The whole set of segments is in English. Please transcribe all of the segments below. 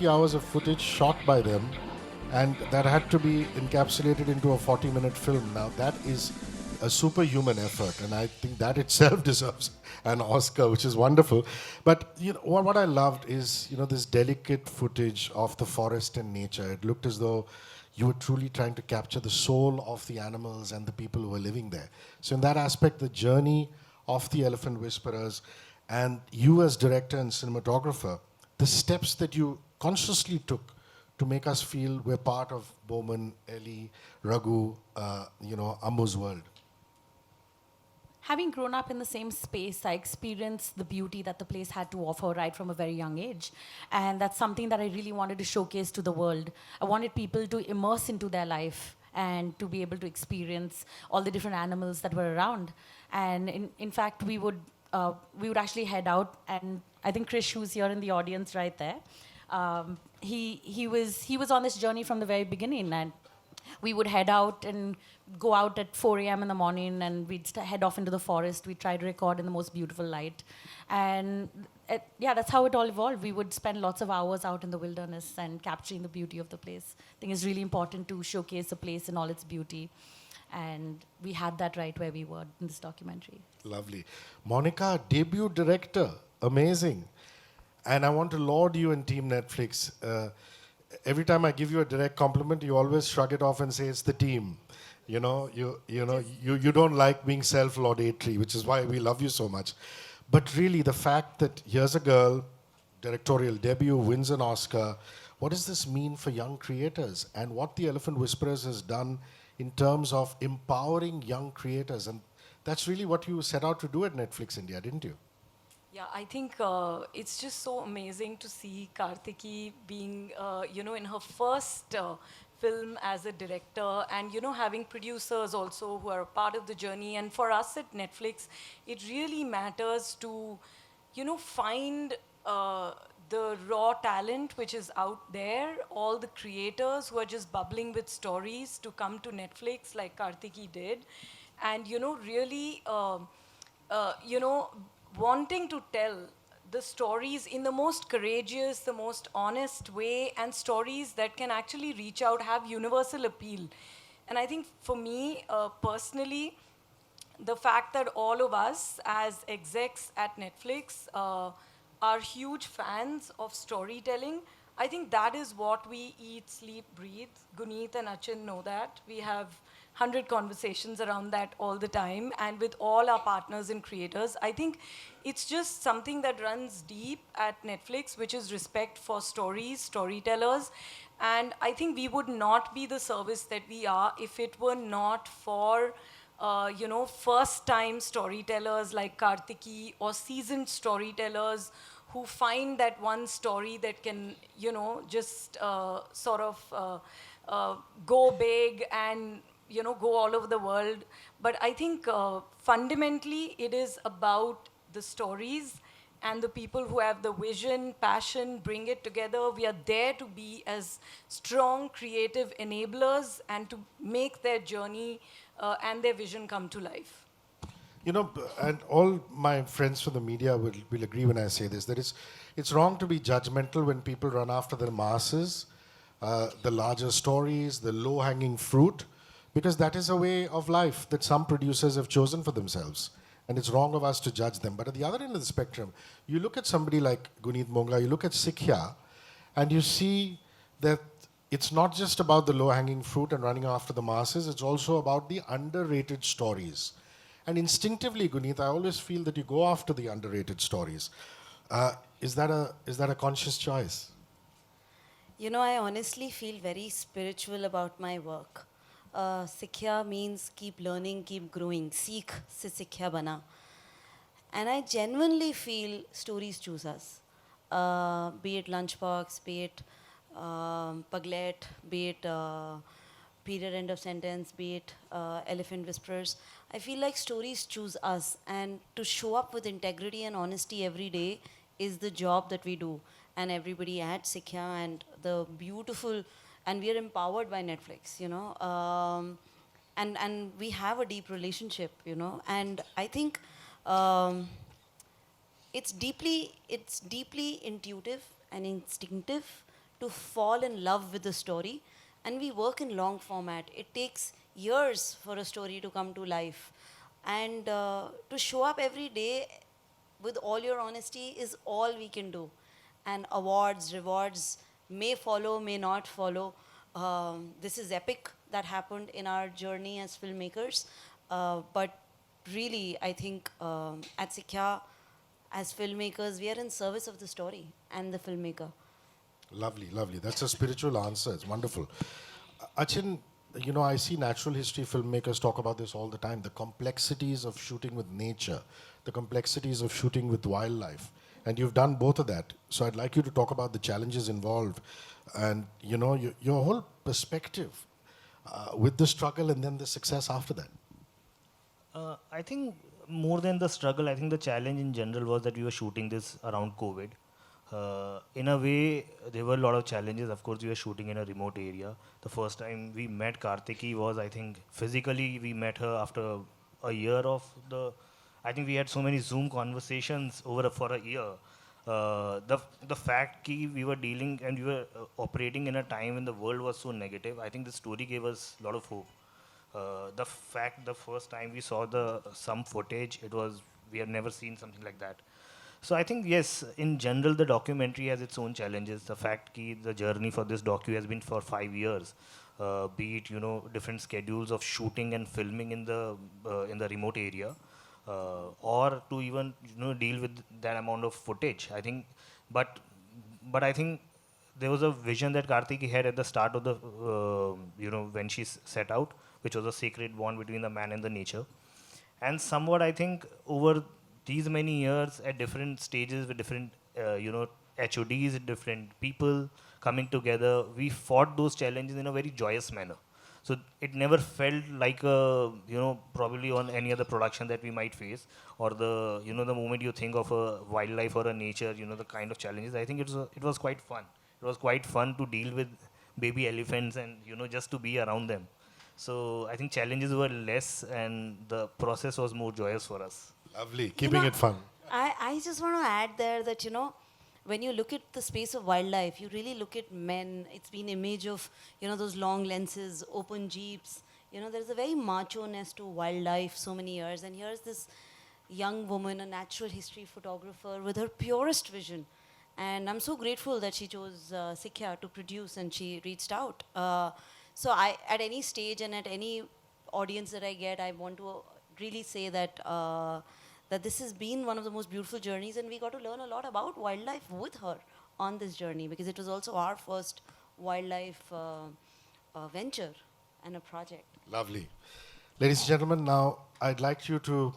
Hours of footage shot by them, and that had to be encapsulated into a 40-minute film. Now that is a superhuman effort, and I think that itself deserves an Oscar, which is wonderful. But you know what I loved is this delicate footage of the forest and nature. It looked as though you were truly trying to capture the soul of the animals and the people who were living there. So in that aspect, the journey of the Elephant Whisperers, and you as director and cinematographer, the steps that you consciously took to make us feel we're part of Bomman-Bellie, Raghu, Ammu's world. Having grown up in the same space, I experienced the beauty that the place had to offer right from a very young age. And that's something that I really wanted to showcase to the world. I wanted people to immerse into their life and to be able to experience all the different animals that were around. And in fact, we would actually head out, and I think Krish, who's here in the audience right there, he was on this journey from the very beginning, and we would head out and go out at 4 a.m. in the morning, and we'd head off into the forest. We'd try to record in the most beautiful light, and that's how it all evolved. We would spend lots of hours out in the wilderness and capturing the beauty of the place. I think it's really important to showcase a place in all its beauty, and we had that right where we were in this documentary. Lovely. Monica, debut director, amazing. And I want to laud you and Team Netflix. Every time I give you a direct compliment, you always shrug it off and say it's the team. You don't like being self-laudatory, which is why we love you so much. But really, the fact that here's a girl, directorial debut, wins an Oscar, what does this mean for young creators? And what the Elephant Whisperers has done in terms of empowering young creators. And that's really what you set out to do at Netflix India, didn't you? Yeah, I think it's just so amazing to see Kartiki being, in her first film as a director, and, having producers also who are a part of the journey. And for us at Netflix, it really matters to, find the raw talent which is out there, all the creators who are just bubbling with stories to come to Netflix like Kartiki did. And, really, wanting to tell the stories in the most courageous, the most honest way, and stories that can actually reach out, have universal appeal. And I think for me, personally, the fact that all of us as execs at Netflix are huge fans of storytelling, I think that is what we eat, sleep, breathe. Guneet and Achin know that. We have 100 conversations around that all the time, and with all our partners and creators. I think it's just something that runs deep at Netflix, which is respect for stories, storytellers. And I think we would not be the service that we are if it were not for first-time storytellers like Kartiki, or seasoned storytellers who find that one story that can, just go big and, go all over the world. But I think fundamentally it is about the stories and the people who have the vision, passion, bring it together. We are there to be as strong, creative enablers and to make their journey and their vision come to life. And all my friends from the media will agree when I say this, that it's wrong to be judgmental when people run after the masses, the larger stories, the low-hanging fruit, because that is a way of life that some producers have chosen for themselves. And it's wrong of us to judge them. But at the other end of the spectrum, you look at somebody like Guneet Monga, you look at Sikya, and you see that it's not just about the low-hanging fruit and running after the masses, it's also about the underrated stories. And instinctively, Guneet, I always feel that you go after the underrated stories. Is that a conscious choice? I honestly feel very spiritual about my work. Sikya means keep learning, keep growing. Seekh se Sikya bana. And I genuinely feel stories choose us. Be it Lunchbox, be it Paglet, be it Period End of Sentence, be it Elephant Whisperers. I feel like stories choose us, and to show up with integrity and honesty every day is the job that we do. And everybody at Sikya and the beautiful and we are empowered by Netflix, you know. And we have a deep relationship, you know. And I think um, it's deeply intuitive and instinctive to fall in love with the story, and we work in long format. It takes years for a story to come to life, and to show up every day with all your honesty is all we can do. And awards, rewards may follow, may not follow. This is epic that happened in our journey as filmmakers, but really, I think at Sikya, as filmmakers, we are in service of the story and the filmmaker. Lovely, lovely. That's a spiritual answer. It's wonderful. Achin, you know, I see natural history filmmakers talk about this all the time. The complexities of shooting with nature, the complexities of shooting with wildlife. And you've done both of that. So I'd like you to talk about the challenges involved and, you know, your whole perspective with the struggle and then the success after that. I think more than the struggle, I think the challenge in general was that we were shooting this around COVID. In a way, there were a lot of challenges. Of course, we were shooting in a remote area. The first time we met Kartiki was, I think, physically we met her after a year of the. I think we had so many Zoom conversations for a year. The fact that we were dealing and we were operating in a time when the world was so negative, I think the story gave us a lot of hope. The first time we saw some footage, we have never seen something like that. So I think, yes, in general, the documentary has its own challenges. The fact that the journey for this docu has been for 5 years, be it, you know, different schedules of shooting and filming in the remote area, or to even, you know, deal with that amount of footage. I think, but I think there was a vision that Kartiki had at the start of the, you know, when she set out, which was a sacred bond between the man and the nature. And somewhat, I think, over these many years at different stages with different, you know, HODs, different people coming together, we fought those challenges in a very joyous manner. So it never felt like a, you know, probably on any other production that we might face, or the, you know, the moment you think of a wildlife or a nature, you know, the kind of challenges. I think it was quite fun. It was quite fun to deal with baby elephants and, you know, just to be around them. So I think challenges were less and the process was more joyous for us. Lovely, keeping it fun. I just want to add there that, you know, when you look at the space of wildlife, you really look at men. It's been image of, you know, those long lenses, open jeeps. You know, there's a very macho-ness to wildlife so many years. And here's this young woman, a natural history photographer with her purest vision. And I'm so grateful that she chose Sikya to produce and she reached out. So at any stage and at any audience that I get, I want to really say that that this has been one of the most beautiful journeys, and we got to learn a lot about wildlife with her on this journey, because it was also our first wildlife venture and a project. Lovely. Ladies and gentlemen, now I'd like you to,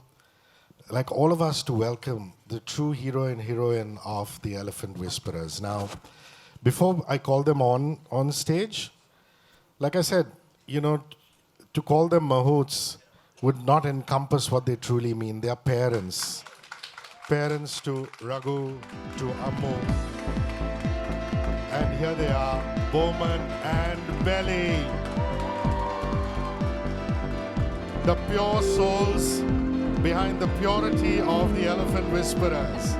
like all of us, to welcome the true hero and heroine of the Elephant Whisperers. Now, before I call them on stage, like I said, you know, to call them mahouts would not encompass what they truly mean. They are parents. Parents to Raghu, to Ammu. And here they are, Bomman-Bellie. The pure souls behind the purity of the Elephant Whisperers.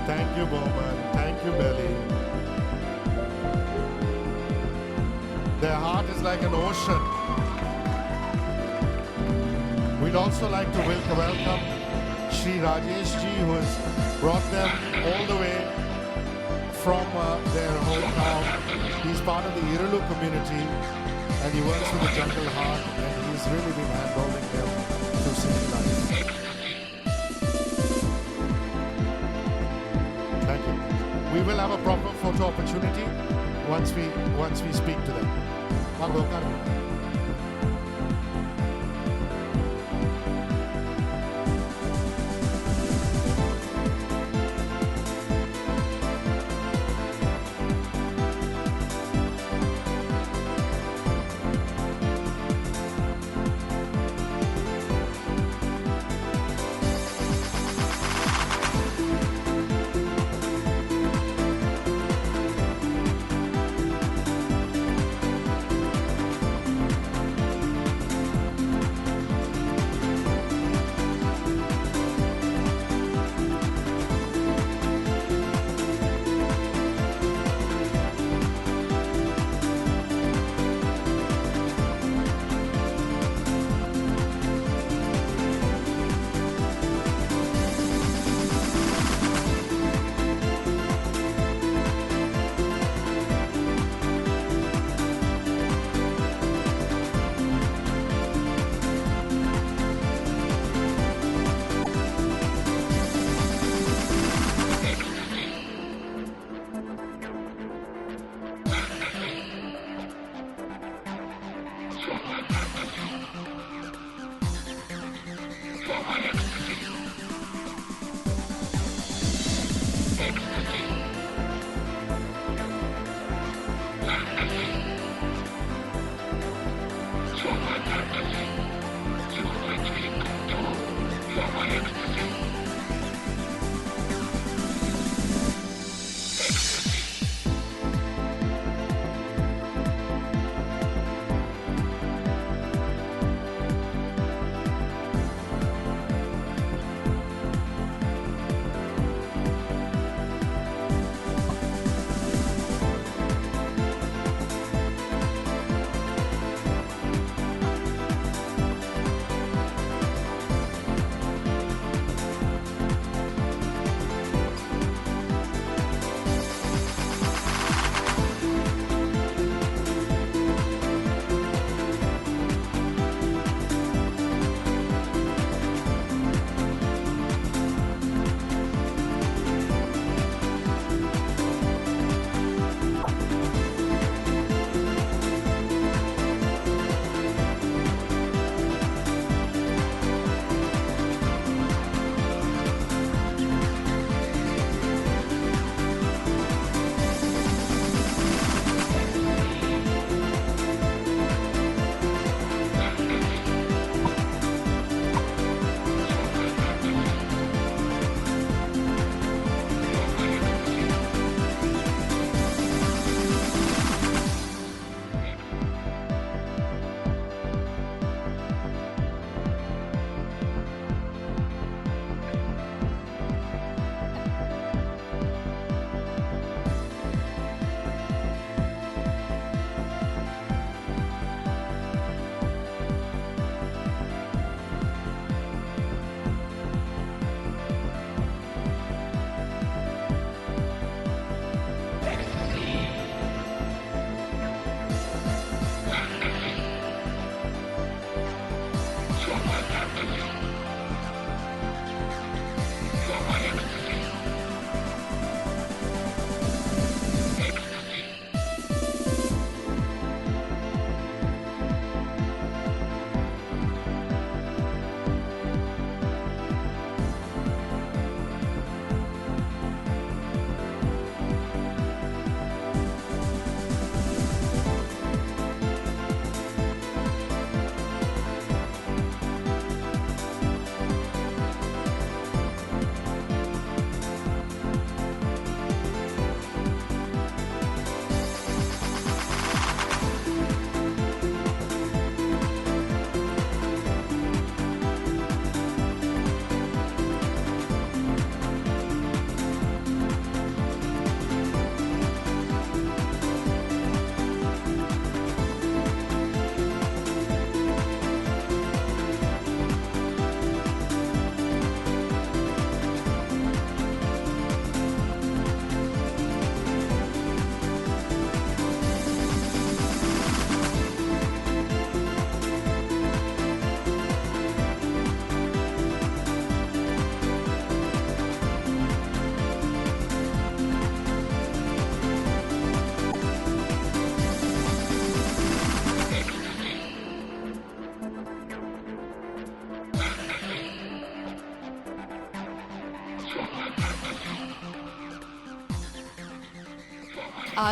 Thank you, Bomman. Thank you, Bellie. Their heart is like an ocean. We'd also like to welcome Shri Rajesh ji, who has brought them all the way from their hometown. He's part of the Irulu community and he works with the Jungle Heart, and he's really been handholding them through city life. Thank you. We will have a proper photo opportunity once we speak to them.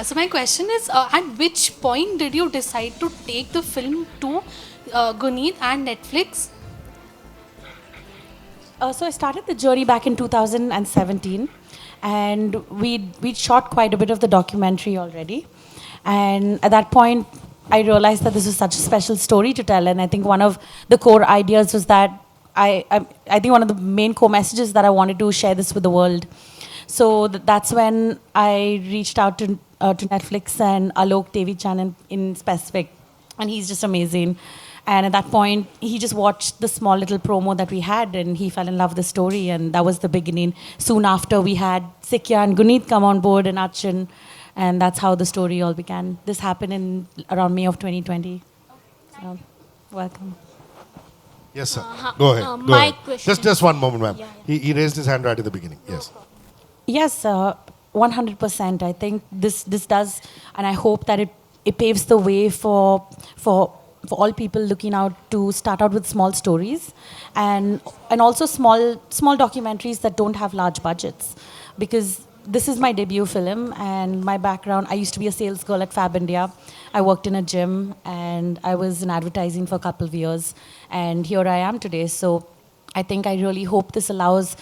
So my question is, at which point did you decide to take the film to Guneet and Netflix? So I started the journey back in 2017, and we'd shot quite a bit of the documentary already. And at that point, I realized that this was such a special story to tell. And I think one of the core ideas was that I think one of the main core messages that I wanted to share this with the world. So that's when I reached out to Netflix and Alok Devi-chan in specific, and he's just amazing. And at that point, he just watched the small little promo that we had, and he fell in love with the story, and that was the beginning. Soon after, we had Sikya and Guneet come on board, and Achin, and that's how the story all began. This happened in around May of 2020. So, welcome. Yes, sir. Go ahead. Go my ahead. question- Just one moment, ma'am. Yeah, He raised his hand right at the beginning. Yes. Yes, 100%. I think this does, and I hope that it paves the way for all people looking out to start out with small stories, and also small documentaries that don't have large budgets, because this is my debut film, and my background, I used to be a sales girl at Fab India. I worked in a gym, and I was in advertising for a couple of years, and here I am today. So I think I really hope this allows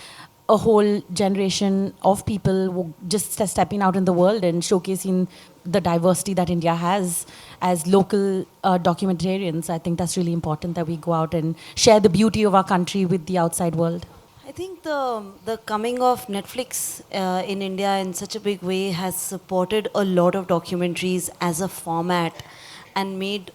a whole generation of people who just stepping out in the world and showcasing the diversity that India has as local documentarians. I think that's really important, that we go out and share the beauty of our country with the outside world. I think the coming of Netflix in India in such a big way has supported a lot of documentaries as a format, and made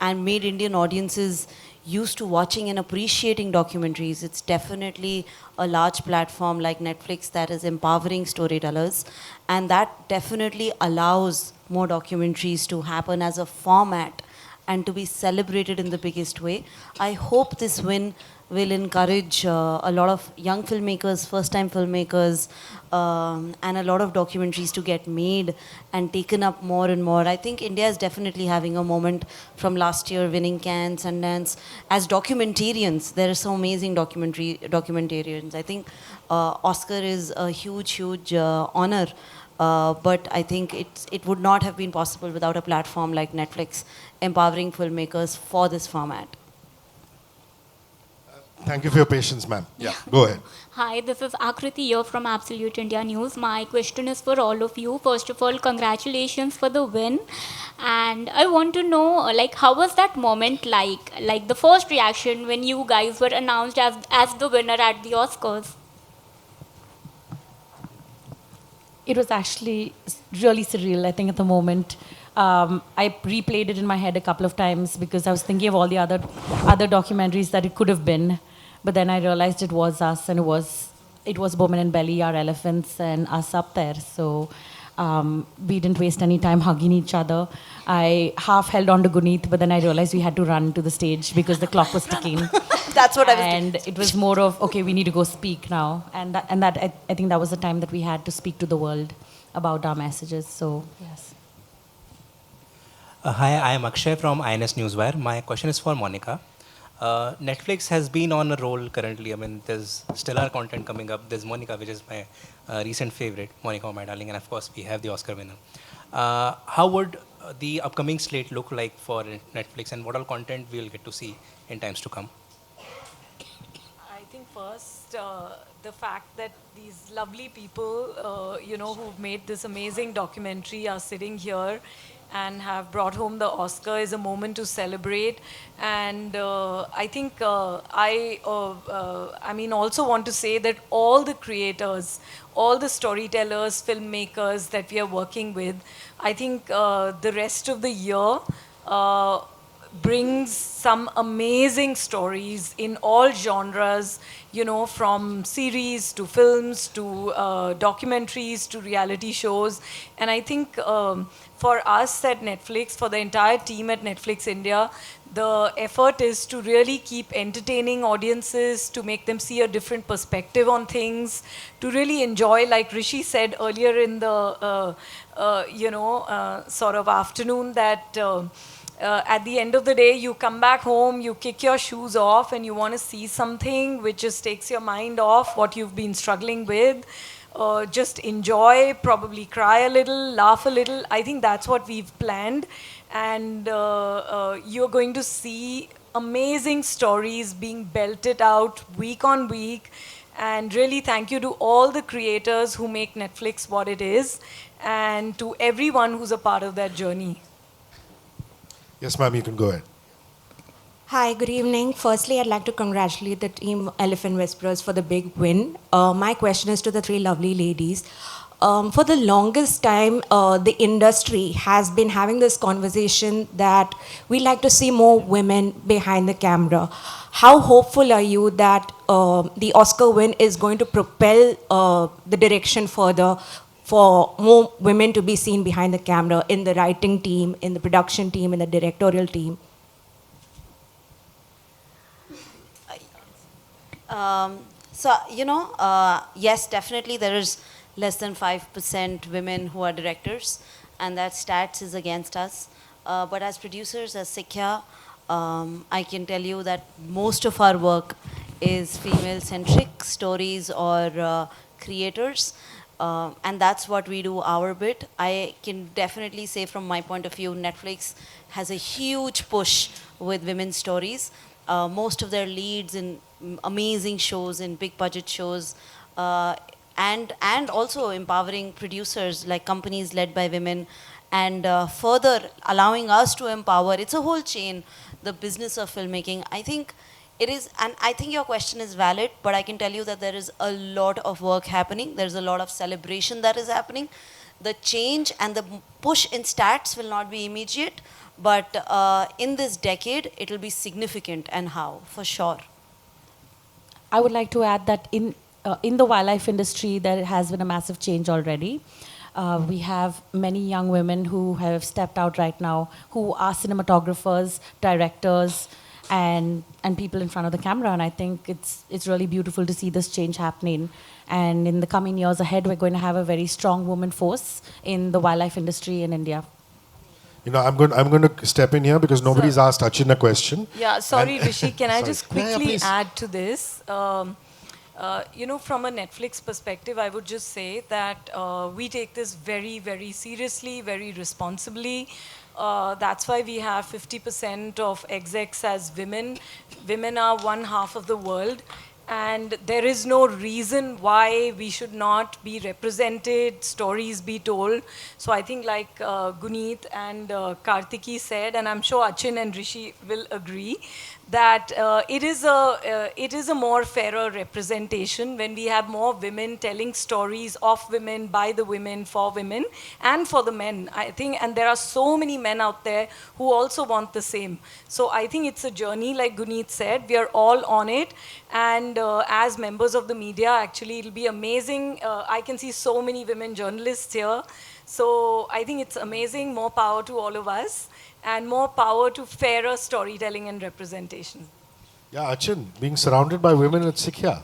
Indian audiences used to watching and appreciating documentaries. It's definitely a large platform like Netflix that is empowering storytellers, and that definitely allows more documentaries to happen as a format and to be celebrated in the biggest way. I hope this win will encourage a lot of young filmmakers, first-time filmmakers, and a lot of documentaries to get made and taken up more and more. I think India is definitely having a moment from last year, winning Cannes, Sundance. As documentarians, there are so amazing documentarians. I think Oscar is a huge honor. But I think it would not have been possible without a platform like Netflix empowering filmmakers for this format. Thank you for your patience, ma'am. Yeah, go ahead. Hi, this is Akriti here from Absolute India News. My question is for all of you. First of all, congratulations for the win. And I want to know, how was that moment like? Like the first reaction when you guys were announced as the winner at the Oscars? It was actually really surreal, I think, at the moment. I replayed it in my head a couple of times because I was thinking of all the other documentaries that it could have been. But then I realized it was us, and it was Bomman-Bellie, our elephants, and us up there. So we didn't waste any time hugging each other. I half held on to Guneet, but then I realized we had to run to the stage because the clock was ticking. That's what I was doing. And it was more of, okay, we need to go speak now. And I think that was the time that we had to speak to the world about our messages. So, yes. Hi, I am Akshay from INS Newswire. My question is for Monica. Netflix has been on a roll currently. I mean, there's stellar content coming up. There's Monica, which is my recent favorite, Monica, my darling, and of course we have the Oscar winner. How would the upcoming slate look like for Netflix, and what all content we'll get to see in times to come? I think first, the fact that these lovely people, who've made this amazing documentary are sitting here and have brought home the Oscar is a moment to celebrate. And I think I also want to say that all the creators, all the storytellers, filmmakers that we are working with, I think the rest of the year brings some amazing stories in all genres, from series to films to documentaries to reality shows. And I think for us at Netflix, for the entire team at Netflix India, the effort is to really keep entertaining audiences, to make them see a different perspective on things, to really enjoy, like Rishi said earlier in the, sort of afternoon, that at the end of the day, you come back home, you kick your shoes off, and you want to see something which just takes your mind off what you've been struggling with. Just enjoy, probably cry a little, laugh a little. I think that's what we've planned. And you're going to see amazing stories being belted out week on week. And really, thank you to all the creators who make Netflix what it is, and to everyone who's a part of that journey. Yes, ma'am, you can go ahead. Hi, good evening. Firstly, I'd like to congratulate the team Elephant Whisperers for the big win. My question is to the three lovely ladies. For the longest time, the industry has been having this conversation that we like to see more women behind the camera. How hopeful are you that the Oscar win is going to propel the direction further for more women to be seen behind the camera in the writing team, in the production team, in the directorial team? Yes, definitely there is less than 5% women who are directors, and that stats is against us. But as producers, as Sikhya, I can tell you that most of our work is female-centric stories or creators. And that's what we do our bit. I can definitely say from my point of view, Netflix has a huge push with women's stories. Most of their leads in amazing shows, in big budget shows, and also empowering producers like companies led by women, and further allowing us to empower. It's a whole chain, the business of filmmaking. I think it is, and I think your question is valid, but I can tell you that there is a lot of work happening. There's a lot of celebration that is happening. The change and the push in stats will not be immediate, but in this decade, it will be significant, and how, for sure. I would like to add that in the wildlife industry, there has been a massive change already. We have many young women who have stepped out right now, who are cinematographers, directors, and people in front of the camera. And I think it's really beautiful to see this change happening. And in the coming years ahead, we're going to have a very strong woman force in the wildlife industry in India. You know, I'm going to step in here because nobody's asked Achin a question. Yeah, sorry, Rishi, can I Sorry. just Yeah, quickly please. add to this? From a Netflix perspective, I would just say that we take this very, very seriously, very responsibly. That's why we have 50% of execs as women. Women are one half of the world. And there is no reason why we should not be represented, stories be told. So I think like Guneet and Kartiki said, and I'm sure Achin and Rishi will agree, that it is a more fairer representation when we have more women telling stories of women, by the women, for women, and for the men, I think. And there are so many men out there who also want the same. So I think it's a journey, like Guneet said. We are all on it. And as members of the media, actually, it'll be amazing. I can see so many women journalists here. So I think it's amazing. More power to all of us. And more power to fairer storytelling and representation. Yeah, Achin, being surrounded by women at Sikhya.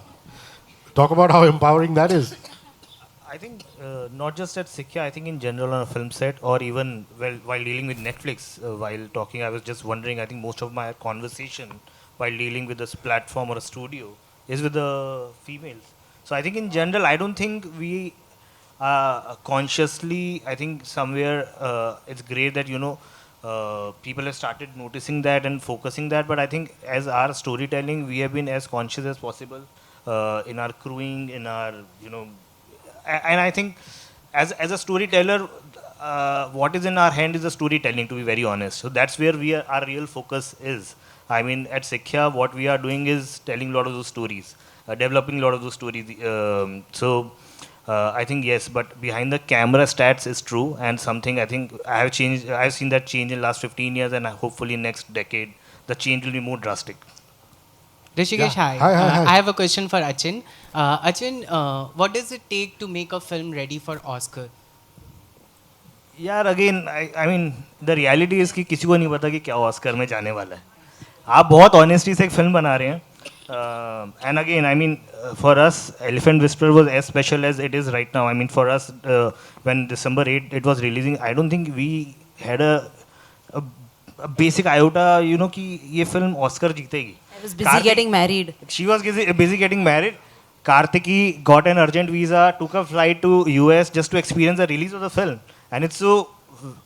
Talk about how empowering that is. I think not just at Sikhya, I think in general on a film set, or even while dealing with Netflix, while talking, I was just wondering, I think most of my conversation while dealing with this platform or a studio is with the females. So I think in general, I don't think we consciously, I think somewhere it's great that, people have started noticing that and focusing that, but I think as our storytelling, we have been as conscious as possible in our crewing, in our, and I think as a storyteller, what is in our hand is the storytelling, to be very honest. So that's where our real focus is. I mean, at Sikhya, what we are doing is telling a lot of those stories, developing a lot of those stories. I think yes, but behind the camera stats is true, and something I think I've seen that change in the last 15 years, and hopefully next decade, the change will be more drastic. Rishikesh, Yeah. hi. Hi. I have a question for Achin. Achin, what does it take to make a film ready for Oscar? यार again I mean the reality is कि किसी को नहीं पता कि क्या Oscar में जाने वाला है. आप बहुत ऑनेस्टी से एक फिल्म बना रहे हैं. And again, I mean, for us, Elephant Whisperer was as special as it is right now. I mean, for us, when December 8 it was releasing, I don't think we had a basic iota you know कि ये film Oscar जीतेगी. I was busy getting married. She was busy getting married. Kartiki got an urgent visa, took a flight to US just to experience the release of the film. And it's so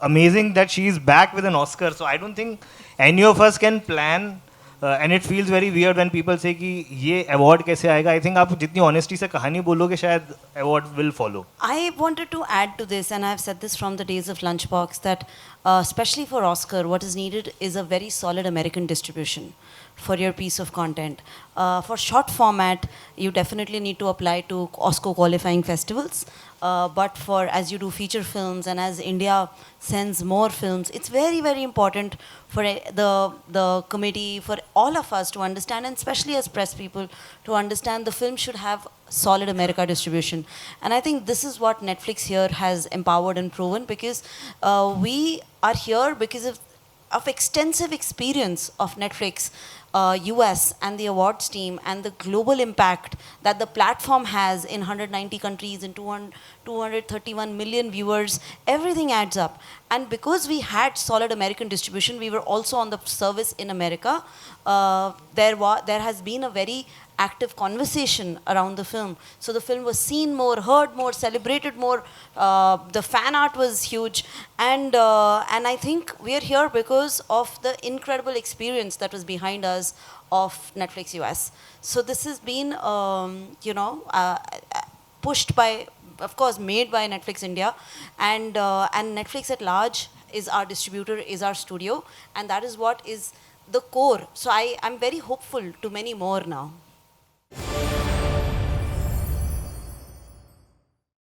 amazing that she is back with an Oscar. So I don't think any of us can plan. And it feels very weird when people say कि ये award कैसे आएगा. I think आप जितनी honesty से कहानी बोलोगे शायद award will follow. I wanted to add to this, and I've said this from the days of Lunchbox, that especially for Oscar, what is needed is a very solid American distribution for your piece of content. For short format, you definitely need to apply to Oscar qualifying festivals. But for as you do feature films and as India sends more films, it's very, very important for the committee, for all of us to understand, and especially as press people, to understand the film should have solid America distribution. And I think this is what Netflix here has empowered and proven, because we are here because of extensive experience of Netflix, US and the awards team, and the global impact that the platform has in 190 countries and 231 million viewers. Everything adds up. And because we had solid American distribution, we were also on the service in America. There has been a very active conversation around the film. So the film was seen more, heard more, celebrated more. The fan art was huge. And I think we are here because of the incredible experience that was behind us of Netflix US. So this has been, pushed by, of course, made by Netflix India. And Netflix at large is our distributor, is our studio. And that is what is the core. So I'm very hopeful to many more now.